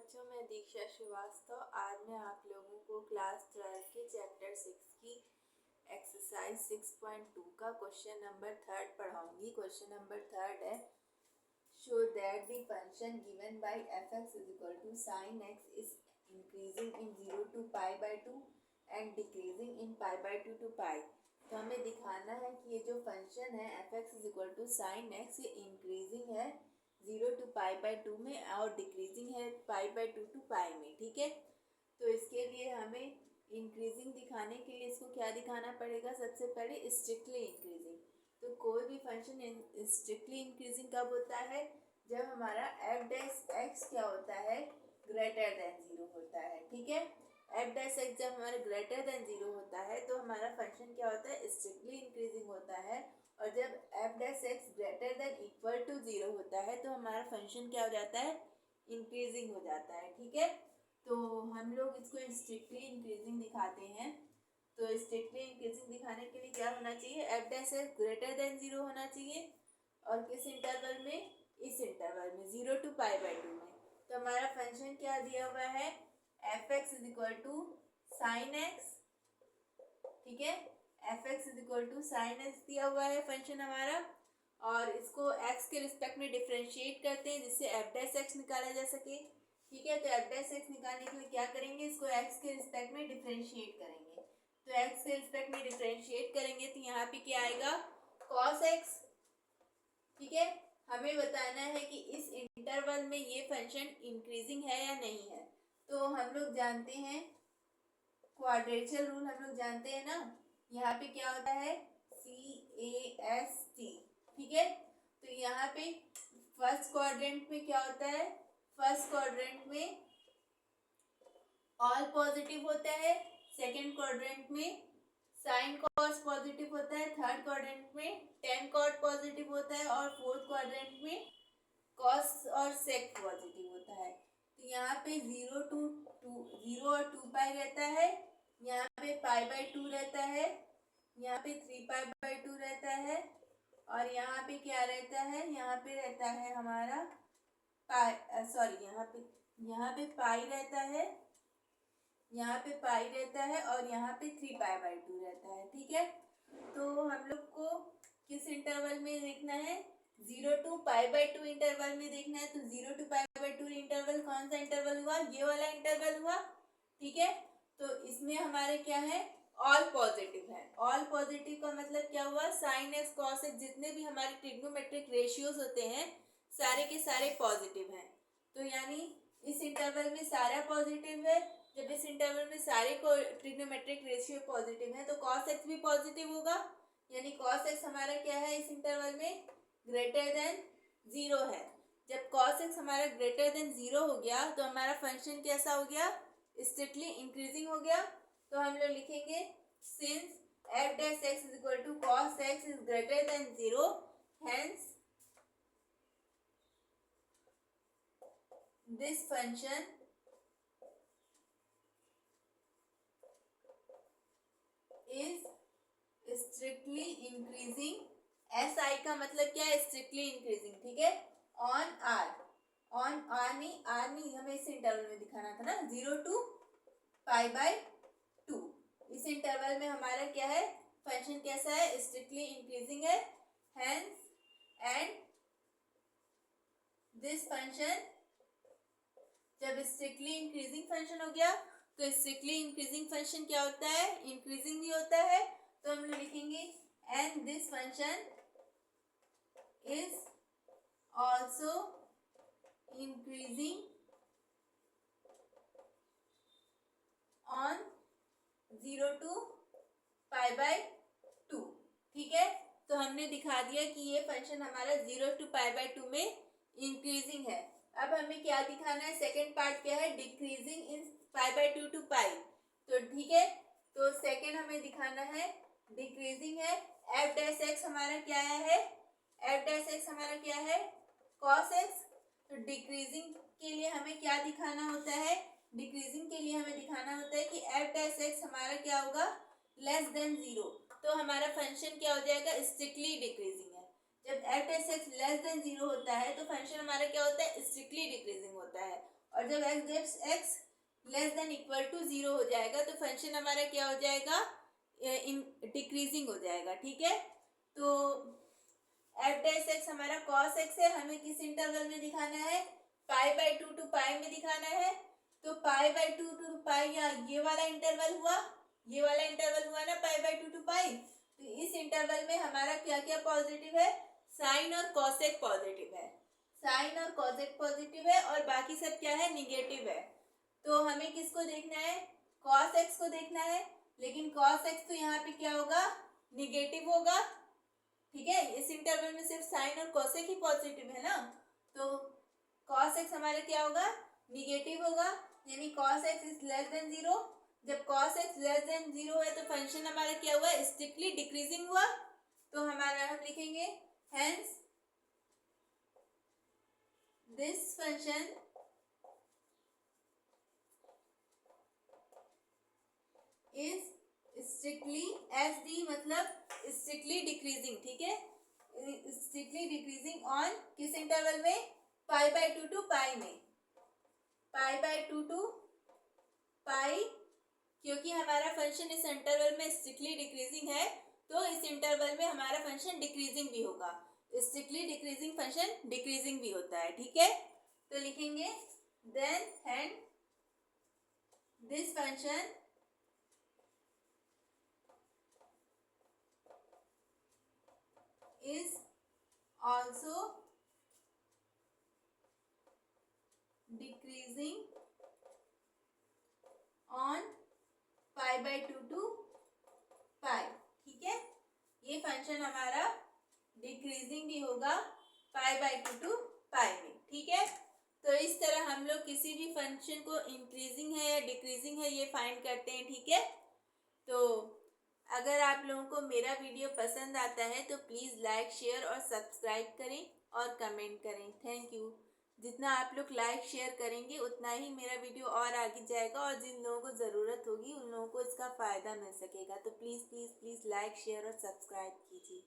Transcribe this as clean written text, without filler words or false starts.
बच्चों, मैं दीक्षा श्रीवास्तव आज मैं आप लोगों को क्लास 12 के चैप्टर 6 की एक्सरसाइज 6.2 का क्वेश्चन नंबर 3 पढ़ाऊंगी। क्वेश्चन नंबर 3 है, show that the function given by f(x) is equal to sin x is increasing in 0 to π/2 and decreasing in π/2 to π। तो हमें दिखाना है कि ये जो फंक्शन है f(x) is equal to sin x, ये इंक्रीजिंग है 0 to π/2 में और डिक्रीजिंग है π/2 to π में। ठीक है, तो इसके लिए हमें इंक्रीजिंग दिखाने के लिए इसको क्या दिखाना पड़ेगा? सबसे पहले स्ट्रिक्टली इंक्रीजिंग। तो कोई भी फंक्शन स्ट्रिक्टली इंक्रीजिंग कब होता है? जब हमारा f(x) क्या होता है? ग्रेटर देन 0 होता है। ठीक है, f(x) जब हमारा ग्रेटर देन 0 होता है तो हमारा फंक्शन क्या होता है? स्ट्रिक्टली इंक्रीजिंग होता है। और जब f(x) greater than equal to 0 होता है तो हमारा फंक्शन क्या हो जाता है? इंक्रीजिंग हो जाता है। ठीक है, तो हम लोग इसको स्ट्रिक्टली इंक्रीजिंग दिखाते हैं। तो स्ट्रिक्टली इंक्रीजिंग दिखाने के लिए क्या होना चाहिए? f(x) ग्रेटर देन 0 होना चाहिए। और किस इंटरवल में? इस इंटरवल में 0 to π/2 में। तो हमारा फंक्शन क्या दिया हुआ है? f(x) is equal to sin x। ठीक है, f(x) is equal to sin x दिया हुआ है फंक्शन हमारा, और इसको x के रिस्पेक्ट में डिफरेंशिएट करते हैं जिससे f(x) निकाला जा सके। ठीक है, तो f(x) निकालने के लिए क्या करेंगे? इसको x के रिस्पेक्ट में डिफरेंशिएट करेंगे। तो x के रिस्पेक्ट में डिफरेंशिएट करेंगे तो यहाँ पे क्या आएगा? cos x। ठीक है, हमें बताना है कि इस इंटरवल में ये फंक्शन इंक्रीजिंग है या नहीं है। तो हम लोग जानते हैं क्वाड्रेचर रूल, हम लोग जानते हैं ना। यहाँ पे क्या होता है? CAST। ठीक है, तो यहाँ पे फर्स्ट क्वाड्रेंट में क्या होता है? फर्स्ट क्वाड्रेंट में ऑल पॉजिटिव होता है, सेकंड क्वाड्रेंट में साइन कॉस पॉजिटिव होता है, थर्ड क्वाड्रेंट में टेन कॉट पॉजिटिव होता है और फोर्थ क्वाड्रेंट में कॉस और सेक पॉजिटिव होता है। तो यहाँ पे 0 और 2 पाई रहता है, यहाँ पे π/2 रहता है, यहाँ पे 3π/2 रहता है, और यहाँ पे क्या रहता है? यहाँ पे रहता है हमारा यहाँ पे पाई रहता है, यहाँ पे पाई रहता है और यहाँ पे 3π/2 रहता है। ठीक है, तो हम लोग को किस इंटरवल में देखना है? 0 to π/2 इंटरवल में देखना है। तो 0 to π/2 इंटरवल कौन सा इंटरवल हुआ? ये वाला इंटरवल हुआ। ठीक है, तो इसमें हमारे क्या है? ऑल पॉजिटिव है। ऑल पॉजिटिव का मतलब क्या हुआ? sin x cos x, जितने भी हमारे ट्रिग्नोमेट्रिक रेशियोज होते हैं सारे के सारे पॉजिटिव हैं। तो यानी इस इंटरवल में सारा पॉजिटिव है। जब इस इंटरवल में सारे को ट्रिग्नोमेट्रिक रेशियो पॉजिटिव है तो cos x भी पॉजिटिव होगा, यानी cos x हमारा क्या है? इस इंटरवल में ग्रेटर देन 0 है। जब cos x हमारा ग्रेटर देन 0 हो गया तो हमारा फंक्शन कैसा हो गया? स्ट्रिक्टली इंक्रीजिंग हो गया। तो हम लोग लिखेंगे since f(x) is equal to cos x is greater than 0, hence this function is strictly increasing. SI का मतलब क्या है? Strictly increasing. ठीक है, ऑन R नहीं हमें इस इंटरवल में दिखाना था ना, 0 to π/2। इस इंटरवल में हमारा क्या है? फंक्शन कैसा है? स्ट्रिक्टली इंक्रीजिंग है, हेंस एंड दिस फंक्शन। जब स्ट्रिक्टली इंक्रीजिंग फंक्शन हो गया तो स्ट्रिक्टली इंक्रीजिंग फंक्शन क्या होता है? इंक्रीजिंग भी होता है। तो हम लोग लिखेंगे and this function is also increasing on 0 to π/2। ठीक है, तो हमने दिखा दिया कि ये फंक्शन हमारा 0 to π/2 में इंक्रीजिंग है। अब हमें क्या दिखाना है? सेकेंड पार्ट क्या है? Decreasing in π/2 to π। तो ठीक है, तो सेकेंड हमें दिखाना है डिक्रीजिंग है। f(x) हमारा क्या है? f(x) हमारा क्या है? cos x। तो डिक्रीजिंग के लिए हमें क्या दिखाना होता है? डिक्रीजिंग के लिए हमें दिखाना होता है कि f(x) हमारा क्या होगा? Less than 0। तो हमारा फंक्शन क्या हो जाएगा? स्ट्रिक्टली डिक्रीजिंग है। जब f(x) लेस देन 0 होता है तो फंक्शन हमारा क्या होता है? स्ट्रिक्टली डिक्रीजिंग होता है। और जब x less than equal to 0 हो जाएगा तो फंक्शन हमारा क्या हो जाएगा, डिक्रीजिंग हो जाएगा। ठीक है, तो एफ डैश एक्स हमारा कॉस एक्स है, हमें किस इंटरवल में दिखाना है, पाई बाई टू टू पाई में दिखाना है। तो पाई बाई टू टू पाई, या ये वाला इंटरवल हुआ, ये वाला इंटरवल हुआ ना पाई बाई टू टू पाई। तो इस इंटरवल में हमारा क्या क्या पॉजिटिव है, साइन और कॉसेक पॉजिटिव है, साइन और कॉसेक पॉजिटिव है, और बाकी सब क्या है, निगेटिव है। तो हमें किसको देखना है, कॉस एक्स को देखना है, लेकिन कॉस एक्स तो यहाँ पे क्या होगा, निगेटिव होगा। ठीक है, इस इंटरवल में सिर्फ साइन और कॉसेक ही पॉजिटिव है ना, तो कॉस एक्स हमारा क्या होगा, निगेटिव होगा, यानी cos x is less than 0। जब कॉस एक्स लेस देन 0 है तो फंक्शन हमारा क्या हुआ, स्ट्रिक्टली डिक्रीजिंग हुआ। तो हमारा हम लिखेंगे hence this function is strictly, S D मतलब स्ट्रिक्टली डिक्रीजिंग। ठीक है, स्ट्रिक्टली डिक्रीजिंग ऑन किस इंटरवल में, पाई बाई टू टू पाई में, पाई बाई टू टू पाई, क्योंकि हमारा फंक्शन इस इंटरवल में स्ट्रिक्टली डिक्रीजिंग है तो इस इंटरवल में हमारा फंक्शन डिक्रीजिंग भी होगा। स्ट्रिक्टली डिक्रीजिंग फंक्शन डिक्रीजिंग भी होता है। ठीक है, तो लिखेंगे then and this function is also decreasing on pi by 2 to pi। ठीक है, ये फंक्शन हमारा डिक्रीजिंग भी होगा पाई बाई टू टू पाई में। ठीक है, तो इस तरह हम लोग किसी भी फंक्शन को इंक्रीजिंग है या डिक्रीजिंग है ये फाइंड करते हैं। ठीक है, तो अगर आप लोगों को मेरा वीडियो पसंद आता है तो प्लीज़ लाइक शेयर और सब्सक्राइब करें और कमेंट करें। Thank you. जितना आप लोग लाइक शेयर करेंगे उतना ही मेरा वीडियो और आगे जाएगा और जिन लोगों को ज़रूरत होगी उन लोगों को इसका फ़ायदा मिल सकेगा। तो please please please like share और सब्सक्राइब कीजिए।